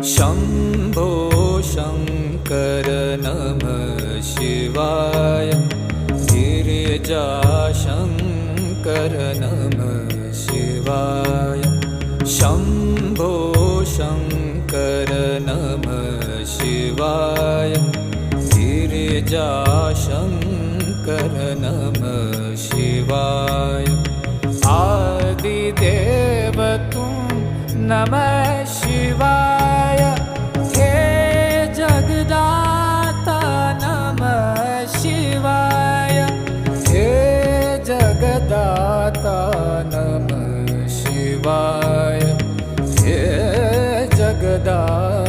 शम्भो शङ्कर नमः शिवाय। गिरिजाशङ्कर नमः शिवाय। शम्भो शङ्कर नमः शिवाय। गिरिजाशङ्कर नमः शिवाय। आदिदेव तुम नमः शिवाय। हे जगदाता नमः शिवाय। हे जगदाता नमः शिवाय। हे जगदाता